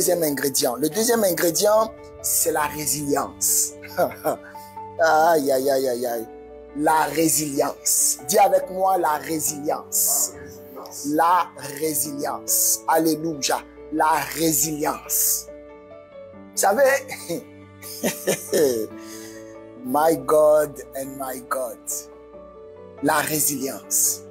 deuxième ingrédient. Le deuxième ingrédient, c'est la résilience. Aïe, aïe, aïe, aïe, aïe. La résilience. Dis avec moi la résilience. La résilience. Alléluia. La résilience. Vous savez, my God and my God. La résilience.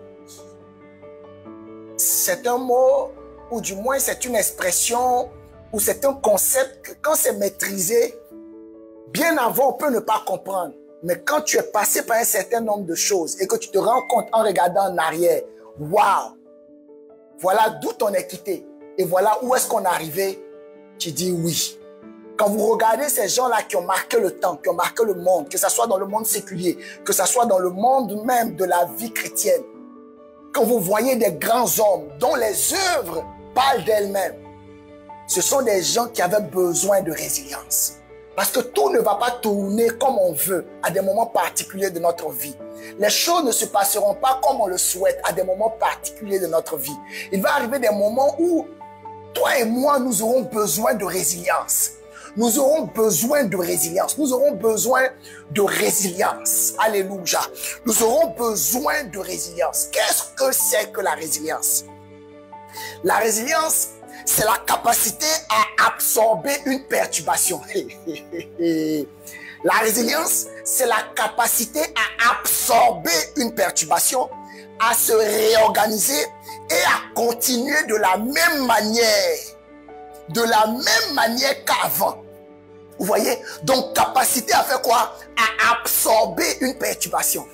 C'est un mot, ou du moins c'est une expression, ou c'est un concept que quand c'est maîtrisé, bien avant on peut ne pas comprendre. Mais quand tu es passé par un certain nombre de choses et que tu te rends compte en regardant en arrière, waouh, voilà d'où on est quitté et voilà où est-ce qu'on est arrivé, tu dis oui. Quand vous regardez ces gens-là qui ont marqué le temps, qui ont marqué le monde, que ce soit dans le monde séculier, que ce soit dans le monde même de la vie chrétienne, quand vous voyez des grands hommes dont les œuvres parlent d'elles-mêmes, ce sont des gens qui avaient besoin de résilience. Parce que tout ne va pas tourner comme on veut à des moments particuliers de notre vie. Les choses ne se passeront pas comme on le souhaite à des moments particuliers de notre vie. Il va arriver des moments où toi et moi, nous aurons besoin de résilience. Nous aurons besoin de résilience. Nous aurons besoin de résilience. Alléluia. Nous aurons besoin de résilience. Qu'est-ce que c'est que la résilience? La résilience, c'est la capacité à absorber une perturbation. La résilience, c'est la capacité à absorber une perturbation, à se réorganiser et à continuer de la même manière qu'avant. Vous voyez? Donc, capacité à faire quoi? À absorber une perturbation.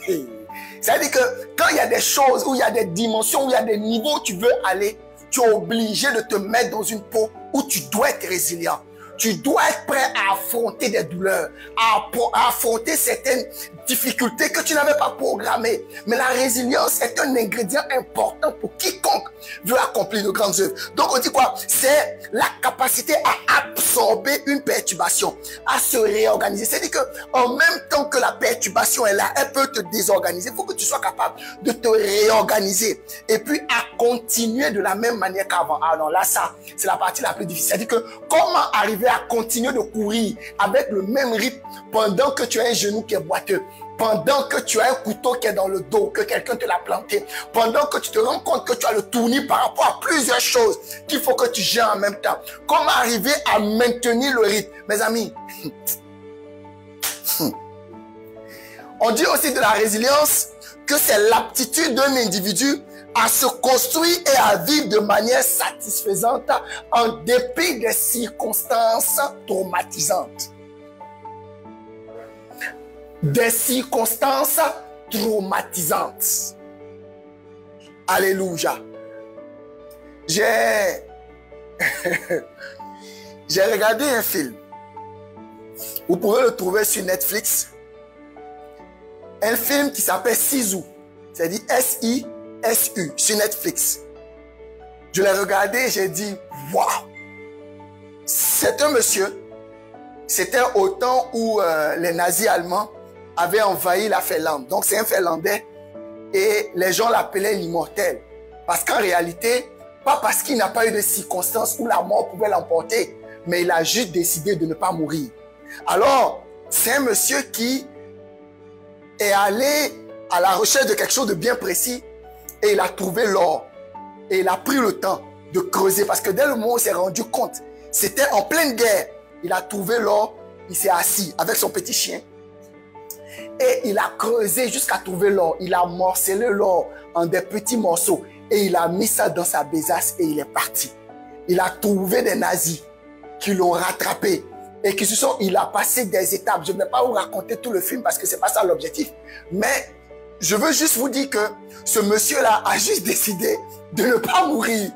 C'est-à-dire que quand il y a des choses, où il y a des dimensions, où il y a des niveaux où tu veux aller, tu es obligé de te mettre dans une peau où tu dois être résilient. Tu dois être prêt à affronter des douleurs, à affronter certaines difficultés que tu n'avais pas programmées. Mais la résilience est un ingrédient important pour quiconque veut accomplir de grandes œuvres. Donc on dit quoi? C'est la capacité à absorber une perturbation, à se réorganiser. C'est-à-dire qu'en même temps que la perturbation est là, elle peut te désorganiser. Il faut que tu sois capable de te réorganiser et puis à continuer de la même manière qu'avant. Ah non, là ça, c'est la partie la plus difficile. C'est-à-dire que comment arriver à continuer de courir avec le même rythme pendant que tu as un genou qui est boiteux, pendant que tu as un couteau qui est dans le dos, que quelqu'un te l'a planté, pendant que tu te rends compte que tu as le tournis par rapport à plusieurs choses qu'il faut que tu gères en même temps. Comment arriver à maintenir le rythme? Mes amis, on dit aussi de la résilience que c'est l'aptitude d'un individu à se construire et à vivre de manière satisfaisante en dépit des circonstances traumatisantes. Des circonstances traumatisantes. Alléluia. J'ai regardé un film. Vous pouvez le trouver sur Netflix. Un film qui s'appelle Sisu. C'est-à-dire S-I-S-U sur Netflix. Je l'ai regardé et j'ai dit, waouh! C'est un monsieur. C'était au temps où les nazis allemands avaient envahi la Finlande. Donc c'est un Finlandais et les gens l'appelaient l'immortel. Parce qu'en réalité, pas parce qu'il n'a pas eu de circonstances où la mort pouvait l'emporter, mais il a juste décidé de ne pas mourir. Alors, c'est un monsieur qui est allé à la recherche de quelque chose de bien précis et il a trouvé l'or. Et il a pris le temps de creuser parce que dès le moment où il s'est rendu compte, c'était en pleine guerre. Il a trouvé l'or, il s'est assis avec son petit chien et il a creusé jusqu'à trouver l'or. Il a morcelé l'or en des petits morceaux et il a mis ça dans sa besace et il est parti. Il a trouvé des nazis qui l'ont rattrapé et qui se sont, il a passé des étapes. Je ne vais pas vous raconter tout le film parce que c'est pas ça l'objectif. Mais je veux juste vous dire que ce monsieur-là a juste décidé de ne pas mourir.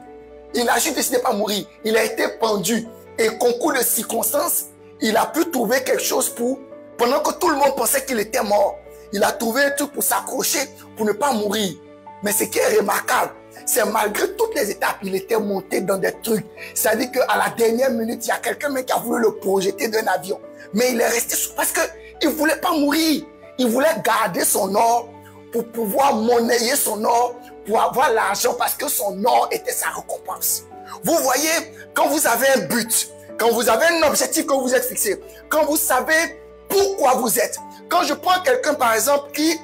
Il a juste décidé de ne pas mourir. Il a été pendu. Et concours de circonstances, il a pu trouver quelque chose pour, pendant que tout le monde pensait qu'il était mort, il a trouvé un truc pour s'accrocher, pour ne pas mourir. Mais ce qui est remarquable, c'est malgré toutes les étapes, il était monté dans des trucs. C'est-à-dire qu'à la dernière minute, il y a quelqu'un qui a voulu le projeter d'un avion. Mais il est resté parce qu'il ne voulait pas mourir. Il voulait garder son or pour pouvoir monnayer son or, pour avoir l'argent parce que son or était sa récompense. Vous voyez, quand vous avez un but, quand vous avez un objectif que vous êtes fixé, quand vous savez pourquoi vous êtes. Quand je prends quelqu'un, par exemple, qui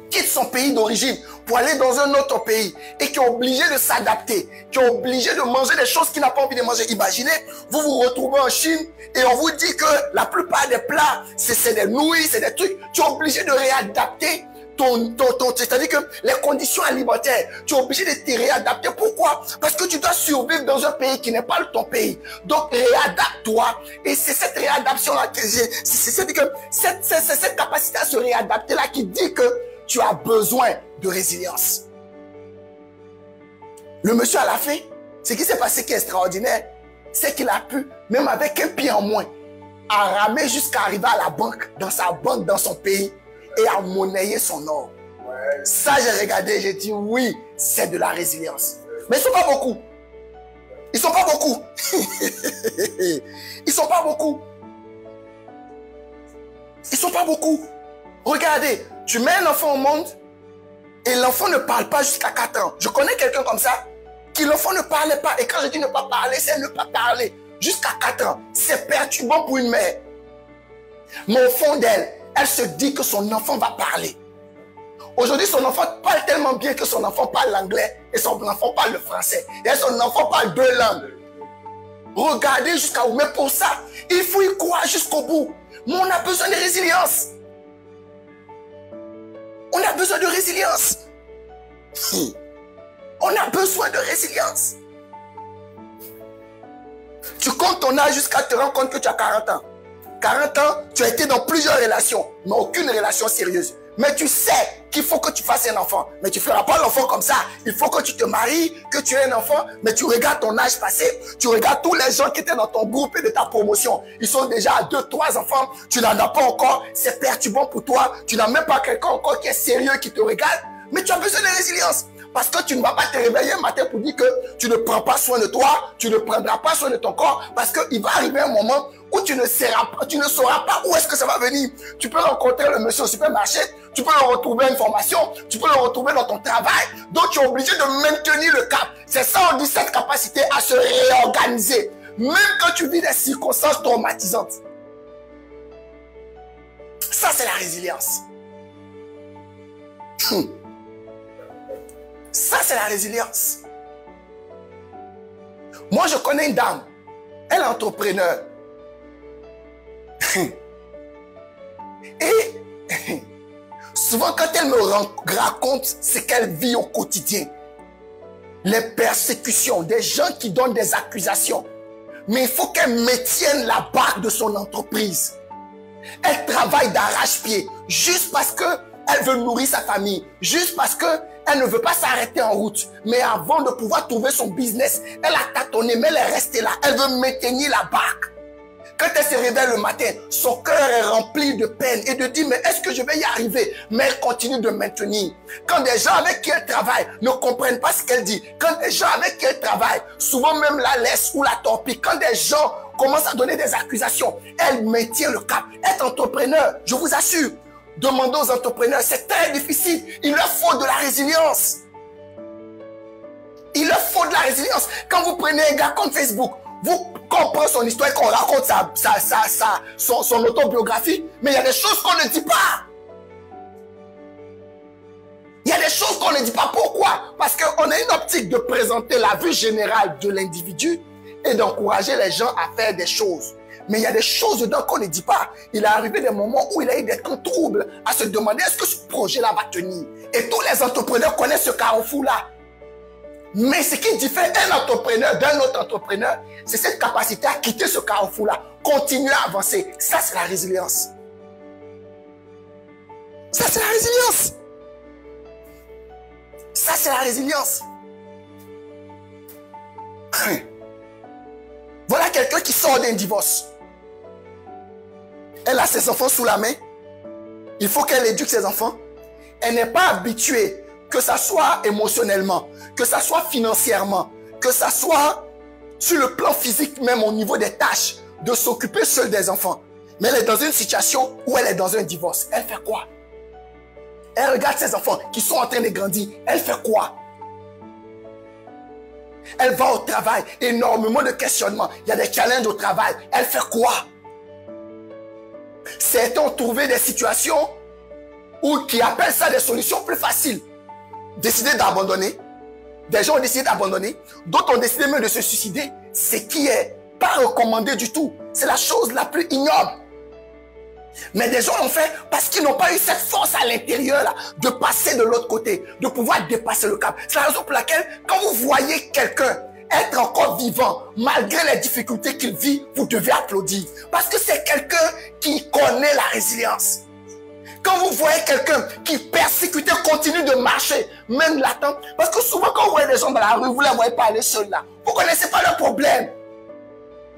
quitte son pays d'origine pour aller dans un autre pays et qui est obligé de s'adapter, qui est obligé de manger des choses qu'il n'a pas envie de manger. Imaginez, vous vous retrouvez en Chine et on vous dit que la plupart des plats, c'est des nouilles, c'est des trucs. Tu es obligé de réadapter c'est-à-dire que les conditions alimentaires, tu es obligé de te réadapter. Pourquoi? Parce que tu dois survivre dans un pays qui n'est pas ton pays. Donc, réadapte-toi. Et c'est cette réadaptation-là que j'ai. C'est cette capacité à se réadapter-là qui dit que tu as besoin de résilience. Le monsieur à la fin, ce qui s'est passé qui est extraordinaire, c'est qu'il a pu, même avec un pied en moins, à ramer jusqu'à arriver à la banque, dans sa banque, dans son pays, et à monnayer son or. Ouais. Ça, j'ai regardé, j'ai dit oui, c'est de la résilience. Mais ils ne sont pas beaucoup. Ils ne sont pas beaucoup. Ils ne sont pas beaucoup. Ils ne sont pas beaucoup. Regardez, tu mets un enfant au monde et l'enfant ne parle pas jusqu'à 4 ans. Je connais quelqu'un comme ça, qui l'enfant ne parlait pas. Et quand je dis ne pas parler, c'est ne pas parler. Jusqu'à 4 ans. C'est perturbant pour une mère. Mais au fond d'elle, elle se dit que son enfant va parler. Aujourd'hui, son enfant parle tellement bien que son enfant parle l'anglais et son enfant parle le français. Et son enfant parle 2 langues. Regardez jusqu'à où. Mais pour ça, il faut y croire jusqu'au bout. Mais on a besoin de résilience. On a besoin de résilience. On a besoin de résilience. Tu comptes ton âge jusqu'à te rendre compte que tu as 40 ans. 40 ans, tu as été dans plusieurs relations, mais aucune relation sérieuse. Mais tu sais qu'il faut que tu fasses un enfant. Mais tu ne feras pas l'enfant comme ça. Il faut que tu te maries, que tu aies un enfant. Mais tu regardes ton âge passé. Tu regardes tous les gens qui étaient dans ton groupe et de ta promotion. Ils sont déjà à 2, 3 enfants. Tu n'en as pas encore. C'est perturbant pour toi. Tu n'as même pas quelqu'un encore qui est sérieux, qui te regarde. Mais tu as besoin de résilience. Parce que tu ne vas pas te réveiller un matin pour dire que tu ne prends pas soin de toi. Tu ne prendras pas soin de ton corps. Parce qu'il va arriver un moment où tu ne sauras pas où est-ce que ça va venir. Tu peux rencontrer le monsieur au supermarché, tu peux le retrouver à une formation, tu peux le retrouver dans ton travail. Donc tu es obligé de maintenir le cap. C'est ça, on dit cette capacité à se réorganiser. Même quand tu vis des circonstances traumatisantes. Ça, c'est la résilience. Ça, c'est la résilience. Moi, je connais une dame. Elle est entrepreneur. Et souvent, quand elle me raconte ce qu'elle vit au quotidien, les persécutions, des gens qui donnent des accusations, mais il faut qu'elle maintienne la barre de son entreprise. Elle travaille d'arrache-pied juste parce qu'elle veut nourrir sa famille, juste parce qu'elle ne veut pas s'arrêter en route. Mais avant de pouvoir trouver son business, elle a tâtonné, mais elle est restée là. Elle veut maintenir la barque. Quand elle se réveille le matin, son cœur est rempli de peine et de dire, mais est-ce que je vais y arriver? Mais elle continue de maintenir. Quand des gens avec qui elle travaille ne comprennent pas ce qu'elle dit, quand des gens avec qui elle travaille, souvent même la laissent ou la torpillent, quand des gens commencent à donner des accusations, elle maintient le cap. Être entrepreneur, je vous assure, demandez aux entrepreneurs, c'est très difficile. Il leur faut de la résilience. Il leur faut de la résilience. Quand vous prenez un gars comme Facebook, quand on prend son histoire et qu'on raconte son autobiographie, mais il y a des choses qu'on ne dit pas. Il y a des choses qu'on ne dit pas. Pourquoi? Parce qu'on a une optique de présenter la vue générale de l'individu et d'encourager les gens à faire des choses. Mais il y a des choses dedans qu'on ne dit pas. Il est arrivé des moments où il a eu des temps troubles à se demander est-ce que ce projet-là va tenir. Et tous les entrepreneurs connaissent ce carrefour-là. Mais ce qui diffère un entrepreneur d'un autre entrepreneur, c'est cette capacité à quitter ce carrefour-là, continuer à avancer. Ça, c'est la résilience. Ça, c'est la résilience. Ça, c'est la résilience. Voilà quelqu'un qui sort d'un divorce. Elle a ses enfants sous la main. Il faut qu'elle éduque ses enfants. Elle n'est pas habituée, que ça soit émotionnellement, que ça soit financièrement, que ça soit sur le plan physique, même au niveau des tâches, de s'occuper seule des enfants. Mais elle est dans une situation où elle est dans un divorce. Elle fait quoi? Elle regarde ses enfants qui sont en train de grandir. Elle fait quoi? Elle va au travail, énormément de questionnements. Il y a des challenges au travail. Elle fait quoi? Certains ont trouvé des situations qui appellent ça des solutions plus faciles. Décider d'abandonner. Des gens ont décidé d'abandonner. D'autres ont décidé même de se suicider. Ce qui est pas recommandé du tout. C'est la chose la plus ignoble. Mais des gens l'ont fait parce qu'ils n'ont pas eu cette force à l'intérieur là, de passer de l'autre côté, de pouvoir dépasser le cap. C'est la raison pour laquelle, quand vous voyez quelqu'un être encore vivant, malgré les difficultés qu'il vit, vous devez applaudir. Parce que c'est quelqu'un qui connaît la résilience. Quand vous voyez quelqu'un qui persécute, continue de marcher, même l'attend. Parce que souvent, quand vous voyez des gens dans la rue, vous ne les voyez pas aller seuls là. Vous ne connaissez pas leur problème.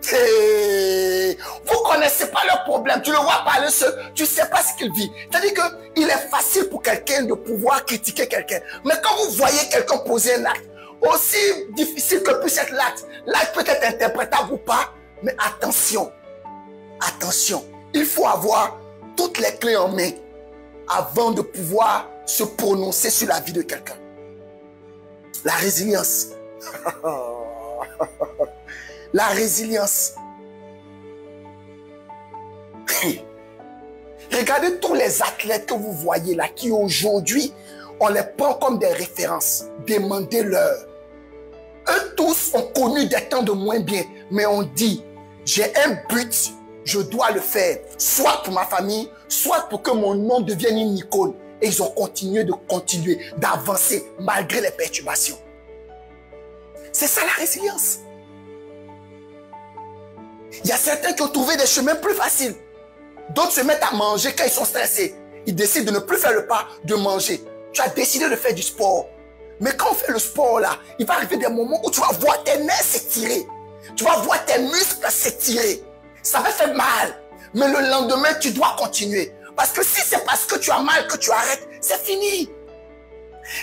Vous ne connaissez pas leur problème. Tu ne le vois pas aller seul. Tu ne sais pas ce qu'il vit. C'est-à-dire qu'il est facile pour quelqu'un de pouvoir critiquer quelqu'un. Mais quand vous voyez quelqu'un poser un acte, aussi difficile que puisse être l'acte peut être interprétable ou pas, mais attention. Attention. Il faut avoir toutes les clés en main avant de pouvoir se prononcer sur la vie de quelqu'un. La résilience. La résilience. Regardez tous les athlètes que vous voyez là, qui aujourd'hui, on les prend comme des références. Demandez-leur. Eux tous ont connu des temps de moins bien, mais on dit, j'ai un but, je dois le faire, soit pour ma famille, soit pour que mon nom devienne une icône. Et ils ont continué d'avancer malgré les perturbations. C'est ça la résilience. Il y a certains qui ont trouvé des chemins plus faciles. D'autres se mettent à manger quand ils sont stressés. Ils décident de ne plus faire le pas de manger. Tu as décidé de faire du sport. Mais quand on fait le sport là, il va arriver des moments où tu vas voir tes nerfs s'étirer. Tu vas voir tes muscles s'étirer. Ça va faire mal. Mais le lendemain, tu dois continuer. Parce que si c'est parce que tu as mal que tu arrêtes, c'est fini.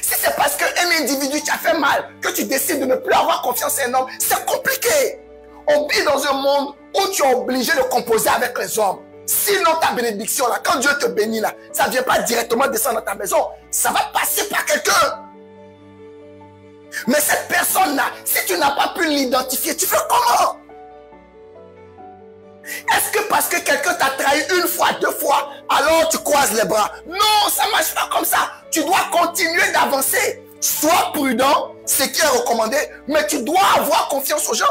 Si c'est parce qu'un individu t'a fait mal, que tu décides de ne plus avoir confiance en un homme, c'est compliqué. On vit dans un monde où tu es obligé de composer avec les hommes. Sinon ta bénédiction là, quand Dieu te bénit là, ça ne vient pas directement descendre dans ta maison. Ça va passer par quelqu'un. Mais cette personne là, si tu n'as pas pu l'identifier, tu fais comment? Est-ce que parce que quelqu'un t'a trahi une fois, deux fois, alors tu croises les bras? Non, ça ne marche pas comme ça. Tu dois continuer d'avancer. Sois prudent, ce qui est recommandé, mais tu dois avoir confiance aux gens.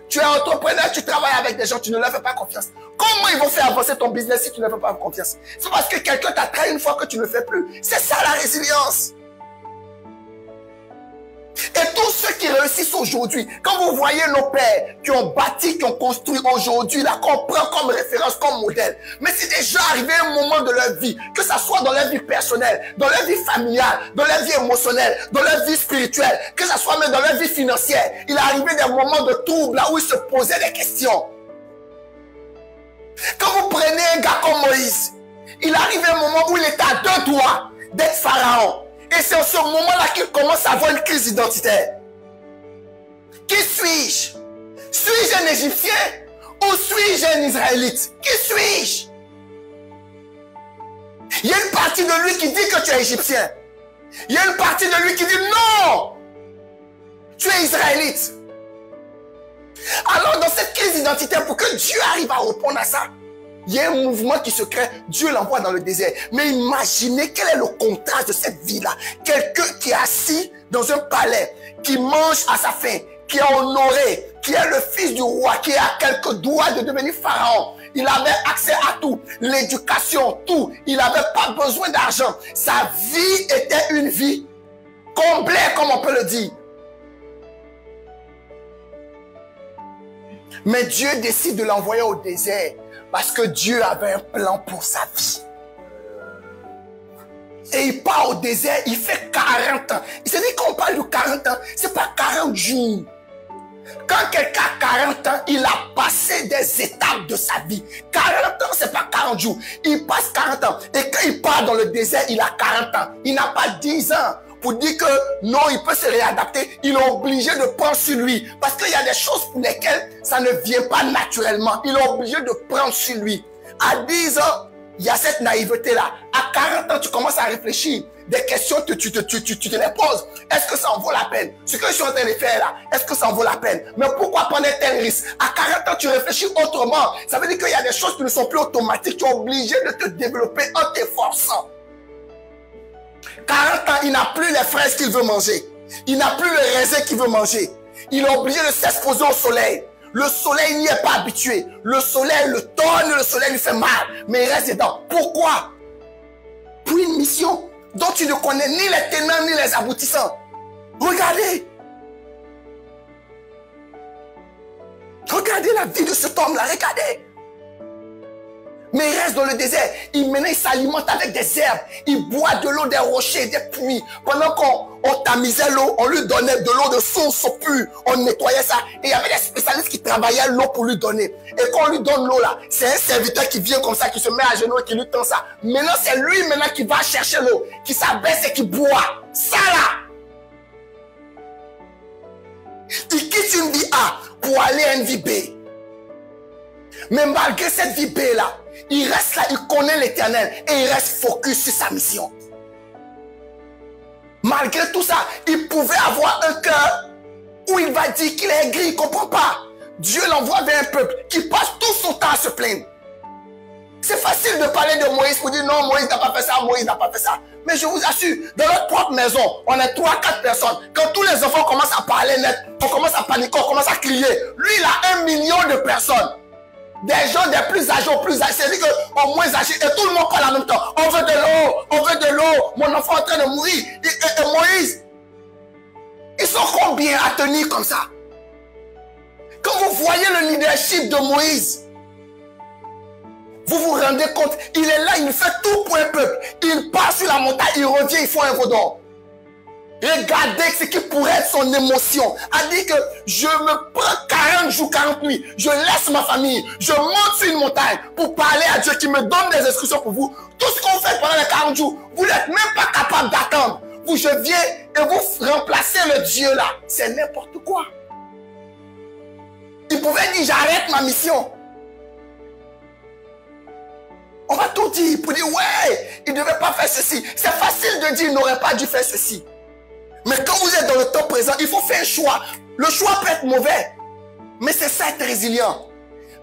Tu es entrepreneur, tu travailles avec des gens, tu ne leur fais pas confiance. Comment ils vont faire avancer ton business si tu ne leur fais pas confiance? C'est parce que quelqu'un t'a trahi une fois que tu ne le fais plus. C'est ça la résilience. Et tous ceux qui réussissent aujourd'hui, quand vous voyez nos pères qui ont bâti, qui ont construit aujourd'hui, là, qu'on prend comme référence, comme modèle, mais c'est déjà arrivé un moment de leur vie, que ça soit dans leur vie personnelle, dans leur vie familiale, dans leur vie émotionnelle, dans leur vie spirituelle, que ça soit même dans leur vie financière, il est arrivé des moments de trouble là où ils se posaient des questions. Quand vous prenez un gars comme Moïse, il arrive un moment où il était à deux doigts d'être pharaon. Et c'est en ce moment-là qu'il commence à avoir une crise identitaire. Qui suis-je? Suis-je un Égyptien ou suis-je un Israélite? Qui suis-je? Il y a une partie de lui qui dit que tu es Égyptien. Il y a une partie de lui qui dit non, tu es Israélite. Alors dans cette crise identitaire, pour que Dieu arrive à répondre à ça, il y a un mouvement qui se crée, Dieu l'envoie dans le désert. Mais imaginez quel est le contraste de cette vie-là. Quelqu'un qui est assis dans un palais, qui mange à sa faim, qui est honoré, qui est le fils du roi, qui est à quelques doigts de devenir pharaon. Il avait accès à tout, l'éducation, tout. Il n'avait pas besoin d'argent. Sa vie était une vie comblée, comme on peut le dire. Mais Dieu décide de l'envoyer au désert. Parce que Dieu avait un plan pour sa vie. Et il part au désert, il fait 40 ans. Il se dit qu'on parle de 40 ans, c'est pas 40 jours. Quand quelqu'un a 40 ans, il a passé des étapes de sa vie. 40 ans, c'est pas 40 jours. Il passe 40 ans. Et quand il part dans le désert, il a 40 ans. Il n'a pas 10 ans. Pour dire que non, il peut se réadapter, il est obligé de prendre sur lui. Parce qu'il y a des choses pour lesquelles ça ne vient pas naturellement. Il est obligé de prendre sur lui. À 10 ans, il y a cette naïveté-là. À 40 ans, tu commences à réfléchir. Des questions, tu te les poses. Est-ce que ça en vaut la peine? Ce que je suis en train de faire là, est-ce que ça en vaut la peine? Mais pourquoi prendre un tel risque? À 40 ans, tu réfléchis autrement. Ça veut dire qu'il y a des choses qui ne sont plus automatiques. Tu es obligé de te développer en t'efforçant. 40 ans, il n'a plus les fraises qu'il veut manger. Il n'a plus le raisin qu'il veut manger. Il est obligé de s'exposer au soleil. Le soleil n'y est pas habitué. Le soleil le tonne, le soleil lui fait mal. Mais il reste dedans. Pourquoi? Pour une mission dont tu ne connais ni les tenants ni les aboutissants. Regardez. Regardez la vie de cet homme-là. Regardez. Mais il reste dans le désert. Maintenant, il s'alimente avec des herbes. Il boit de l'eau des rochers, des puits. Pendant qu'on tamisait l'eau, on lui donnait de l'eau de source pure. On nettoyait ça. Et il y avait des spécialistes qui travaillaient l'eau pour lui donner. Et quand on lui donne l'eau là, c'est un serviteur qui vient comme ça, qui se met à genoux et qui lui tend ça. Maintenant, c'est lui maintenant qui va chercher l'eau, qui s'abaisse et qui boit. Ça là. Il quitte une vie A pour aller à une vie B. Mais malgré cette vie B là, il reste là, il connaît l'Éternel et il reste focus sur sa mission. Malgré tout ça, il pouvait avoir un cœur où il va dire qu'il est aigri, il ne comprend pas. Dieu l'envoie vers un peuple qui passe tout son temps à se plaindre. C'est facile de parler de Moïse pour dire non, Moïse n'a pas fait ça, Moïse n'a pas fait ça. Mais je vous assure, dans notre propre maison, on est 3-4 personnes. Quand tous les enfants commencent à parler net, on commence à paniquer, on commence à crier. Lui, il a 1 million de personnes. Des gens des plus âgés aux plus âgés. C'est-à-dire qu'au moins âgés, et tout le monde parle en même temps. On veut de l'eau, on veut de l'eau. Mon enfant est en train de mourir. Et Moïse, ils sont combien à tenir comme ça? Quand vous voyez le leadership de Moïse, vous vous rendez compte, il est là, il fait tout pour un peuple. Il part sur la montagne, il revient, il faut un veau d'or. Regardez ce qui pourrait être son émotion. A dit que je me prends 40 jours, 40 nuits. Je laisse ma famille. Je monte sur une montagne pour parler à Dieu qui me donne des instructions pour vous. Tout ce qu'on fait pendant les 40 jours, vous n'êtes même pas capable d'attendre. Vous, je viens et vous remplacez le Dieu là. C'est n'importe quoi. Il pouvait dire j'arrête ma mission. On va tout dire pour dire ouais, il ne devait pas faire ceci. C'est facile de dire il n'aurait pas dû faire ceci. Mais quand vous êtes dans le temps présent, il faut faire un choix. Le choix peut être mauvais, mais c'est ça être résilient.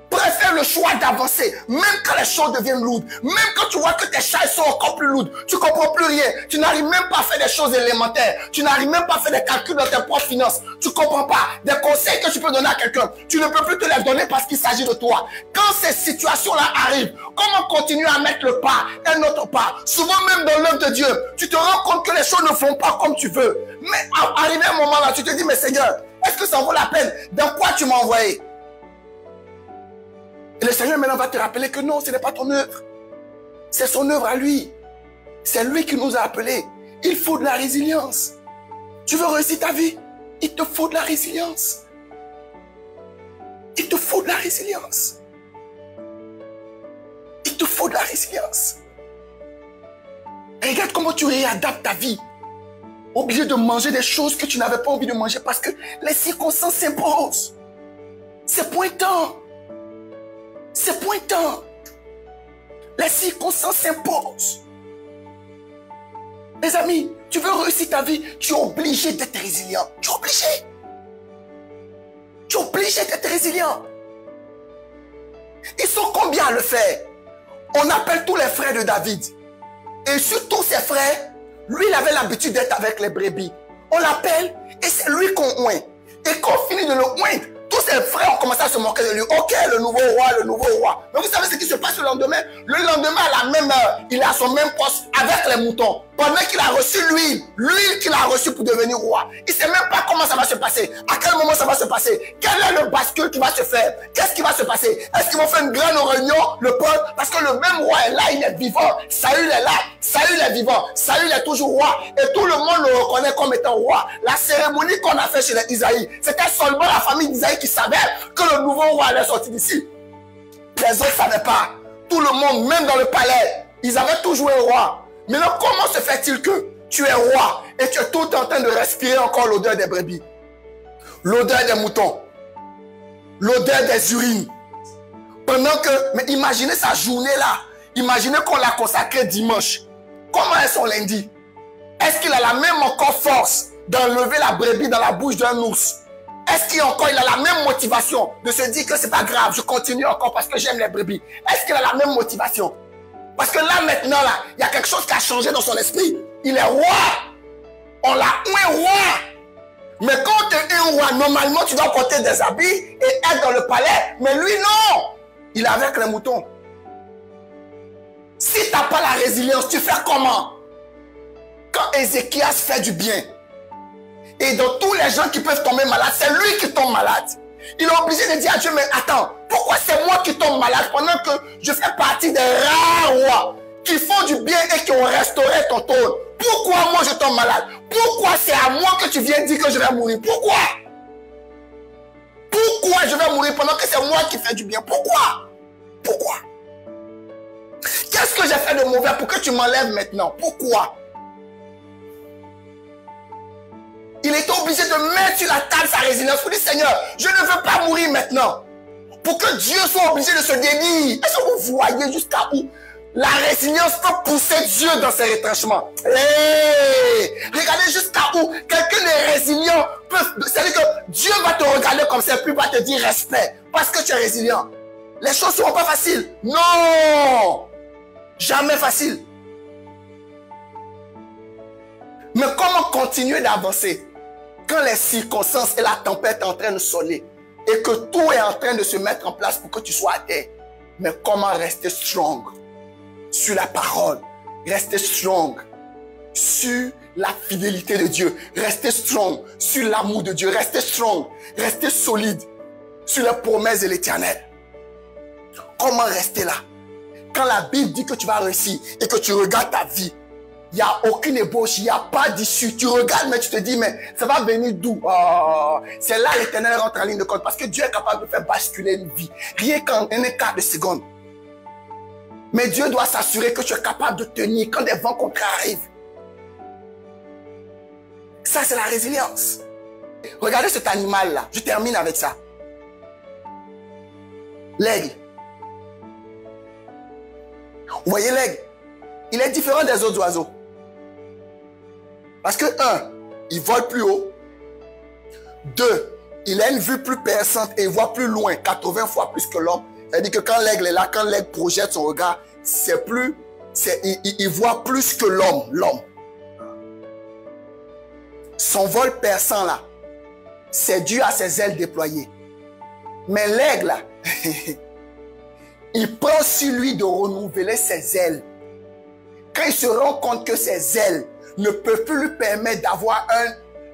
Préfère le choix d'avancer, même quand les choses deviennent lourdes. Même quand tu vois que tes charges sont encore plus lourdes, tu ne comprends plus rien. Tu n'arrives même pas à faire des choses élémentaires. Tu n'arrives même pas à faire des calculs dans tes propres finances. Tu ne comprends pas des conseils que tu peux donner à quelqu'un. Tu ne peux plus te les donner parce qu'il s'agit de toi. Quand ces situations-là arrivent, comment continuer à mettre le pas, un autre pas? Souvent même dans l'œuvre de Dieu, tu te rends compte que les choses ne vont pas comme tu veux. Mais arrivé à un moment là, tu te dis, mais Seigneur, est-ce que ça vaut la peine? Dans quoi tu m'as envoyé? Et le Seigneur maintenant va te rappeler que non, ce n'est pas ton œuvre. C'est son œuvre à lui. C'est lui qui nous a appelés. Il faut de la résilience. Tu veux réussir ta vie? Il te faut de la résilience. Il te faut de la résilience. Il te faut de la résilience. Et regarde comment tu réadaptes ta vie. Obligé de manger des choses que tu n'avais pas envie de manger parce que les circonstances s'imposent. C'est pointant. C'est pointant. Les circonstances s'imposent. Les amis, tu veux réussir ta vie, tu es obligé d'être résilient. Tu es obligé. Tu es obligé d'être résilient. Ils sont combien à le faire? On appelle tous les frères de David. Et sur tous ses frères, lui, il avait l'habitude d'être avec les brebis. On l'appelle et c'est lui qu'on oint. Et quand on finit de le oindre, tous ses frères ont commencé à se moquer de lui. Ok, le nouveau roi, le nouveau roi. Mais vous savez ce qui se passe le lendemain? Le lendemain, à la même heure, il est à son même poste avec les moutons. Pendant qu'il a reçu l'huile qu'il a reçue pour devenir roi. Il ne sait même pas comment ça va se passer. À quel moment ça va se passer? Quel est le bascule qui va se faire? Qu'est-ce qui va se passer? Est-ce qu'ils vont faire une grande réunion, le peuple? Parce que le même roi est là, il est vivant. Saül est là. Saül est vivant. Saül est toujours roi. Et tout le monde le reconnaît comme étant roi. La cérémonie qu'on a fait chez les Isaïe, c'était seulement la famille d'Isaïe qui savait que le nouveau roi allait sortir d'ici. Les autres ne savaient pas. Tout le monde, même dans le palais, ils avaient toujours un roi. Maintenant, comment se fait-il que tu es roi et tu es tout en train de respirer encore l'odeur des brebis, l'odeur des moutons, l'odeur des urines? Pendant que, mais imaginez sa journée là, Imaginez qu'on l'a consacré dimanche. Comment est son lundi? Est-ce qu'il a la même encore force d'enlever la brebis dans la bouche d'un ours? Est-ce qu'il a la même motivation de se dire que c'est pas grave, je continue encore parce que j'aime les brebis? Est-ce qu'il a la même motivation? Parce que là, maintenant, là, il y a quelque chose qui a changé dans son esprit. Il est roi. On l'a un roi. Mais quand tu es un roi, normalement, tu dois porter des habits et être dans le palais. Mais lui, non. Il est avec les moutons. Si tu n'as pas la résilience, tu fais comment? Quand Ézéchias fait du bien, et dans tous les gens qui peuvent tomber malades, c'est lui qui tombe malade. Il est obligé de dire à Dieu, mais attends, pourquoi c'est moi qui tombe malade pendant que je fais partie des rares rois qui font du bien et qui ont restauré ton trône? Pourquoi moi je tombe malade? Pourquoi c'est à moi que tu viens dire que je vais mourir? Pourquoi? Pourquoi je vais mourir pendant que c'est moi qui fais du bien? Pourquoi? Pourquoi? Qu'est-ce que j'ai fait de mauvais pour que tu m'enlèves maintenant? Pourquoi? Il était obligé de mettre sur la table sa résilience pour dire, Seigneur, je ne veux pas mourir maintenant. Pour que Dieu soit obligé de se dédire. Est-ce que vous voyez jusqu'à où la résilience peut pousser Dieu dans ses retranchements? Hey, regardez jusqu'à où quelqu'un de résilient peut... C'est-à-dire que Dieu va te regarder comme ça, puis va te dire respect. Parce que tu es résilient. Les choses ne seront pas faciles. Non! Jamais facile. Mais comment continuer d'avancer quand les circonstances et la tempête sont en train de sonner et que tout est en train de se mettre en place pour que tu sois à terre? Mais comment rester strong sur la parole? Rester strong sur la fidélité de Dieu. Rester strong sur l'amour de Dieu. Rester strong, rester solide sur les promesses de l'Éternel. Comment rester là? Quand la Bible dit que tu vas réussir et que tu regardes ta vie, il n'y a aucune ébauche, il n'y a pas d'issue. Tu regardes, mais tu te dis, mais ça va venir d'où? Oh, c'est là l'Éternel rentre en ligne de compte. Parce que Dieu est capable de faire basculer une vie. Rien qu'en un quart de seconde. Mais Dieu doit s'assurer que tu es capable de tenir quand des vents contraires arrivent. Ça, c'est la résilience. Regardez cet animal-là. Je termine avec ça. L'aigle. Vous voyez l'aigle? Il est différent des autres oiseaux. Parce que, un, il vole plus haut. Deux, il a une vue plus perçante et il voit plus loin, 80 fois plus que l'homme. C'est-à-dire que quand l'aigle est là, quand l'aigle projette son regard, c'est plus, il voit plus que l'homme. Son vol perçant là, c'est dû à ses ailes déployées. Mais l'aigle là, il prend sur lui de renouveler ses ailes. Quand il se rend compte que ses ailes ne peuvent plus lui permettre d'avoir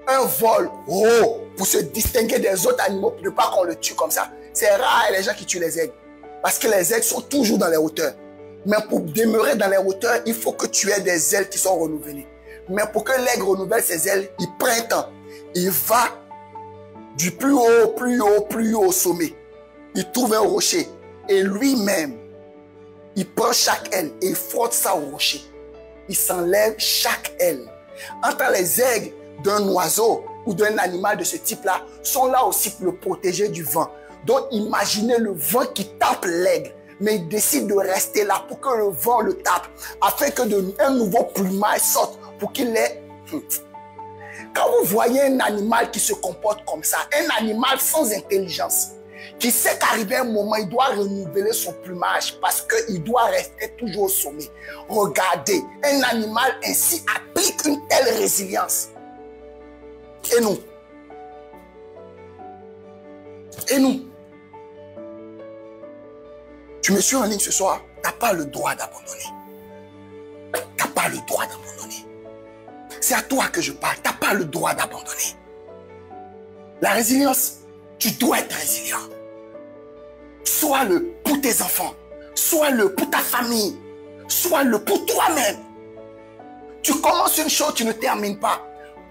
un vol haut pour se distinguer des autres animaux, pour ne pas qu'on le tue comme ça. C'est rare les gens qui tuent les aigles. Parce que les aigles sont toujours dans les hauteurs. Mais pour demeurer dans les hauteurs, il faut que tu aies des ailes qui sont renouvelées. Mais pour que l'aigle renouvelle ses ailes, il prend un temps. Il va du plus haut au sommet. Il trouve un rocher. Et lui-même, il prend chaque aile et il frotte ça au rocher. Il s'enlève chaque aile. Entre les aigles d'un oiseau ou d'un animal de ce type-là sont là aussi pour le protéger du vent. Donc imaginez le vent qui tape l'aigle. Mais il décide de rester là pour que le vent le tape. Afin que un nouveau plumage sorte pour qu'il ait... Quand vous voyez un animal qui se comporte comme ça, un animal sans intelligence, qui sait qu'arrivé un moment, il doit renouveler son plumage parce qu'il doit rester toujours au sommet. Regardez, un animal ainsi applique une telle résilience. Et nous? Et nous? Tu me suis en ligne ce soir, tu n'as pas le droit d'abandonner. Tu n'as pas le droit d'abandonner. C'est à toi que je parle, tu n'as pas le droit d'abandonner. La résilience, tu dois être résilient. Sois-le pour tes enfants. Sois-le pour ta famille. Sois-le pour toi-même. Tu commences une chose, tu ne termines pas.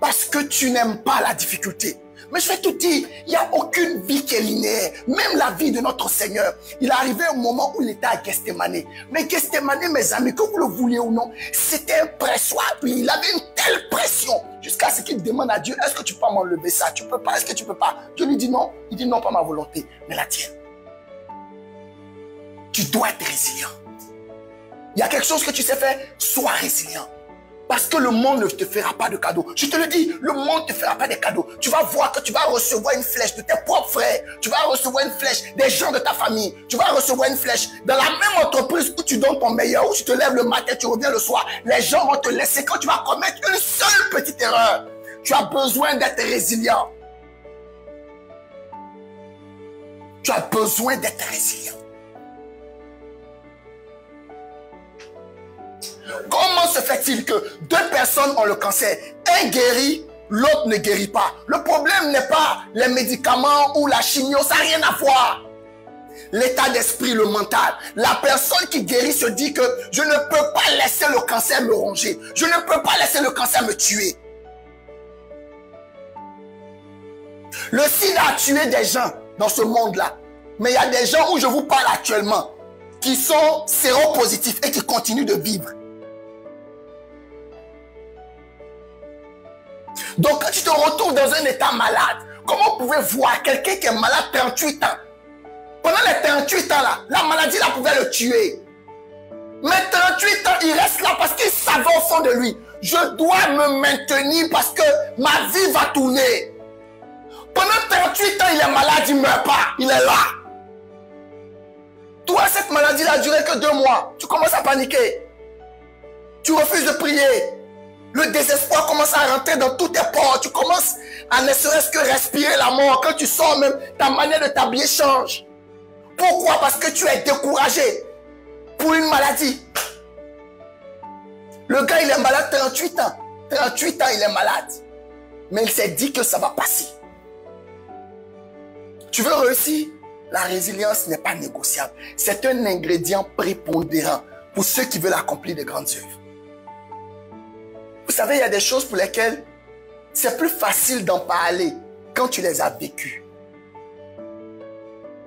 Parce que tu n'aimes pas la difficulté. Mais je vais te dire, il n'y a aucune vie qui est linéaire. Même la vie de notre Seigneur. Il est arrivé un moment où il était à Gethsémane. Mais Gethsémane, mes amis, que vous le vouliez ou non, c'était un pressoir. Il avait une telle pression. Jusqu'à ce qu'il demande à Dieu, est-ce que tu peux m'enlever ça? Tu peux pas, est-ce que tu peux pas? Dieu lui dit non. Il dit non, pas ma volonté, mais la tienne. Tu dois être résilient. Il y a quelque chose que tu sais faire, sois résilient. Parce que le monde ne te fera pas de cadeaux. Je te le dis, le monde ne te fera pas de cadeaux. Tu vas voir que tu vas recevoir une flèche de tes propres frères. Tu vas recevoir une flèche des gens de ta famille. Tu vas recevoir une flèche dans la même entreprise où tu donnes ton meilleur, où tu te lèves le matin, tu reviens le soir. Les gens vont te laisser quand tu vas commettre une seule petite erreur. Tu as besoin d'être résilient. Tu as besoin d'être résilient. Comment se fait-il que deux personnes ont le cancer? Un guérit, l'autre ne guérit pas. Le problème n'est pas les médicaments ou la chimio, ça n'a rien à voir. L'état d'esprit, le mental. La personne qui guérit se dit que je ne peux pas laisser le cancer me ronger. Je ne peux pas laisser le cancer me tuer. Le sida a tué des gens dans ce monde-là. Mais il y a des gens où je vous parle actuellement qui sont séropositifs et qui continuent de vivre. Donc quand tu te retrouves dans un état malade, comment vous pouvez voir quelqu'un qui est malade 38 ans? Pendant les 38 ans là, la maladie là pouvait le tuer. Mais 38 ans, il reste là parce qu'il savait au fond de lui, je dois me maintenir parce que ma vie va tourner. Pendant 38 ans, il est malade, il ne meurt pas, il est là. Toi, cette maladie n'a duré que 2 mois. Tu commences à paniquer. Tu refuses de prier. Le désespoir commence à rentrer dans tous tes pores. Tu commences à ne serait-ce que respirer la mort. Quand tu sors même, ta manière de t'habiller change. Pourquoi? Parce que tu es découragé pour une maladie. Le gars, il est malade 38 ans. 38 ans, il est malade. Mais il s'est dit que ça va passer. Tu veux réussir? La résilience n'est pas négociable. C'est un ingrédient prépondérant pour ceux qui veulent accomplir de grandes œuvres. Vous savez, il y a des choses pour lesquelles c'est plus facile d'en parler quand tu les as vécues.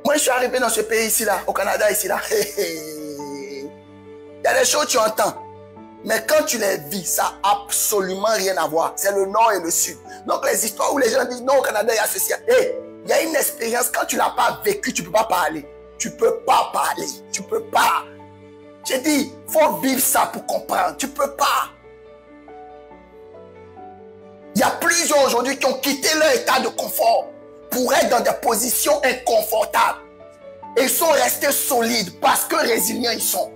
Moi, je suis arrivé dans ce pays ici, là, au Canada, ici, là. Il y a des choses que tu entends. Mais quand tu les vis, ça n'a absolument rien à voir. C'est le nord et le sud. Donc, les histoires où les gens disent, non, au Canada, il y a ceci. Il y a une expérience, quand tu ne l'as pas vécue, tu ne peux pas parler. Tu ne peux pas parler. Tu ne peux pas. J'ai dit, il faut vivre ça pour comprendre. Tu ne peux pas. Il y a plusieurs aujourd'hui qui ont quitté leur état de confort pour être dans des positions inconfortables. Et ils sont restés solides parce que résilients ils sont.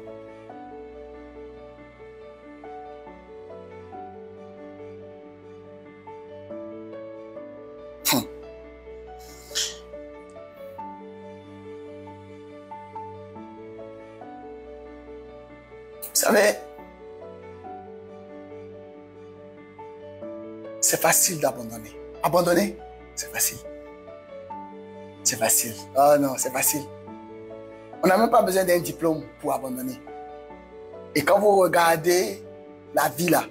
Vous savez, c'est facile d'abandonner. Abandonner, c'est facile. C'est facile. Oh non, c'est facile. On n'a même pas besoin d'un diplôme pour abandonner. Et quand vous regardez la vie là,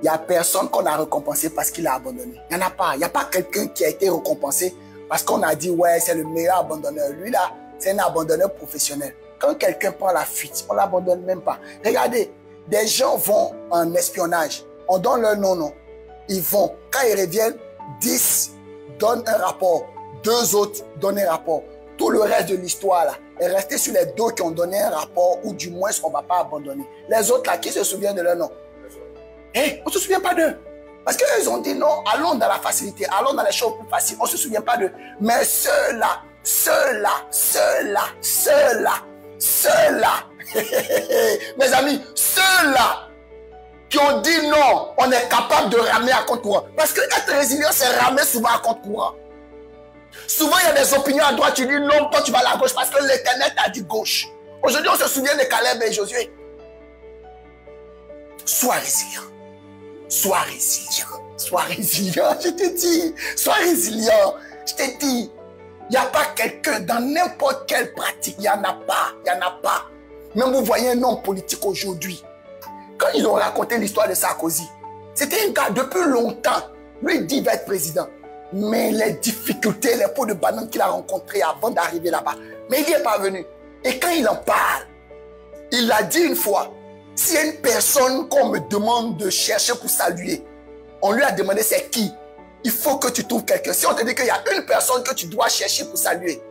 il n'y a personne qu'on a récompensé parce qu'il a abandonné. Il n'y en a pas. Il n'y a pas quelqu'un qui a été récompensé parce qu'on a dit, ouais, c'est le meilleur abandonneur. Lui là, c'est un abandonneur professionnel. Quand quelqu'un prend la fuite, on ne l'abandonne même pas. Regardez, des gens vont en espionnage. On donne leur nom. Ils vont. Quand ils reviennent, 10 donnent un rapport. 2 autres donnent un rapport. Tout le reste de l'histoire là est resté sur les 2 qui ont donné un rapport ou du moins on ne va pas abandonner. Les autres là, qui se souviennent de leur nom? On ne se souvient pas d'eux. Parce qu'ils ont dit non, allons dans la facilité, allons dans les choses plus faciles. On ne se souvient pas d'eux. Mais ceux-là, mes amis, ceux-là qui ont dit non, on est capable de ramer à compte courant. Parce que être résilient, c'est ramer souvent à compte courant. Souvent, il y a des opinions à droite, tu dis non, toi tu vas à la gauche parce que l'Éternel t'a dit gauche. Aujourd'hui, on se souvient de Caleb et Josué. Sois résilient. Sois résilient. Sois résilient. Je te dis, sois résilient. Je te dis, il n'y a pas quelqu'un dans n'importe quelle pratique. Il n'y en a pas. Il n'y en a pas. Même vous voyez un homme politique aujourd'hui. Quand ils ont raconté l'histoire de Sarkozy, c'était un gars depuis longtemps. Lui, il dit qu'il va être président. Mais les difficultés, les pots de banane qu'il a rencontrés avant d'arriver là-bas, mais il n'y est pas venu. Et quand il en parle, il a dit une fois, s'il y a une personne qu'on me demande de chercher pour saluer, on lui a demandé c'est qui? Il faut que tu trouves quelqu'un. Si on te dit qu'il y a une personne que tu dois chercher pour saluer,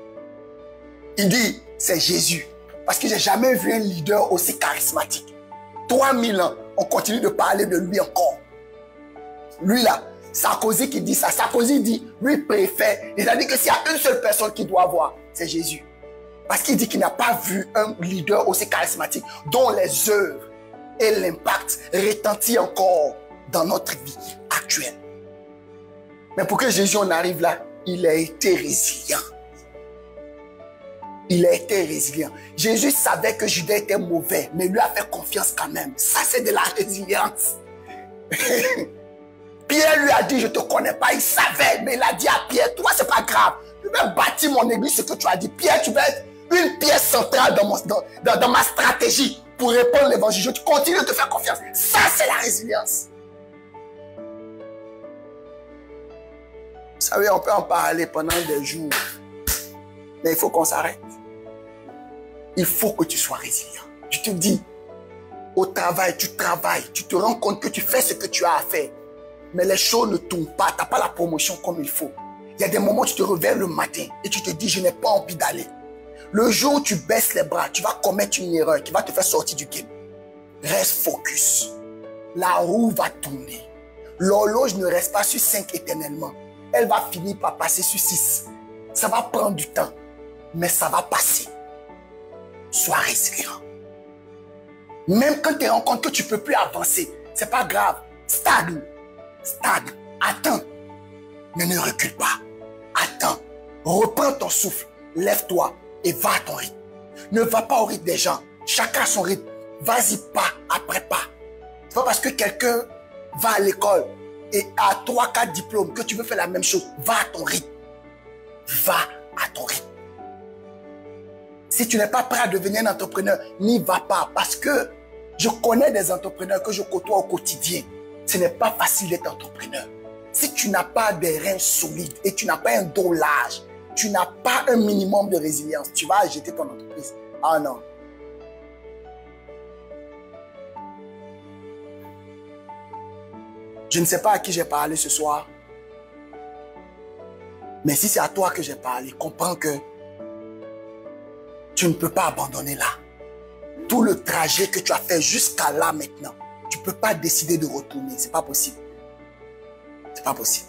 il dit c'est Jésus. Parce que j'ai jamais vu un leader aussi charismatique. 3000 ans, on continue de parler de lui encore. Lui là, Sarkozy qui dit ça. Sarkozy dit, lui préfère. Il a dit que s'il y a une seule personne qui doit voir, c'est Jésus. Parce qu'il dit qu'il n'a pas vu un leader aussi charismatique dont les œuvres et l'impact retentissent encore dans notre vie actuelle. Mais pour que Jésus en arrive là, il a été résilient. Il a été résilient. Jésus savait que Judas était mauvais, mais lui a fait confiance quand même. Ça, c'est de la résilience. Pierre lui a dit, je ne te connais pas. Il savait, mais il a dit à Pierre, toi, c'est pas grave. Je vais bâtir mon église, ce que tu as dit. Pierre, tu vas être une pièce centrale dans ma stratégie pour répondre l'évangile. Je continue de te faire confiance. Ça, c'est la résilience. Vous savez, on peut en parler pendant des jours. Mais il faut qu'on s'arrête. Il faut que tu sois résilient. Je te dis, au travail, tu travailles, tu te rends compte que tu fais ce que tu as à faire. Mais les choses ne tournent pas, tu n'as pas la promotion comme il faut. Il y a des moments où tu te réveilles le matin et tu te dis, je n'ai pas envie d'aller. Le jour où tu baisses les bras, tu vas commettre une erreur qui va te faire sortir du game. Reste focus. La roue va tourner. L'horloge ne reste pas sur 5 éternellement. Elle va finir par passer sur 6. Ça va prendre du temps, mais ça va passer. Sois résilient. Même quand tu te rends compte que tu ne peux plus avancer, ce n'est pas grave. Stagne. Stagne. Attends. Mais ne recule pas. Attends. Reprends ton souffle. Lève-toi et va à ton rythme. Ne va pas au rythme des gens. Chacun a son rythme. Vas-y pas après pas. C'est pas parce que quelqu'un va à l'école et a 3-4 diplômes que tu veux faire la même chose. Va à ton rythme. Va à ton rythme. Si tu n'es pas prêt à devenir un entrepreneur, n'y va pas. Parce que je connais des entrepreneurs que je côtoie au quotidien. Ce n'est pas facile d'être entrepreneur. Si tu n'as pas des reins solides et tu n'as pas un dos large, tu n'as pas un minimum de résilience, tu vas jeter ton entreprise. Ah non. Je ne sais pas à qui j'ai parlé ce soir. Mais si c'est à toi que j'ai parlé, comprends que tu ne peux pas abandonner là. Tout le trajet que tu as fait jusqu'à là maintenant, tu ne peux pas décider de retourner. Ce n'est pas possible. Ce n'est pas possible.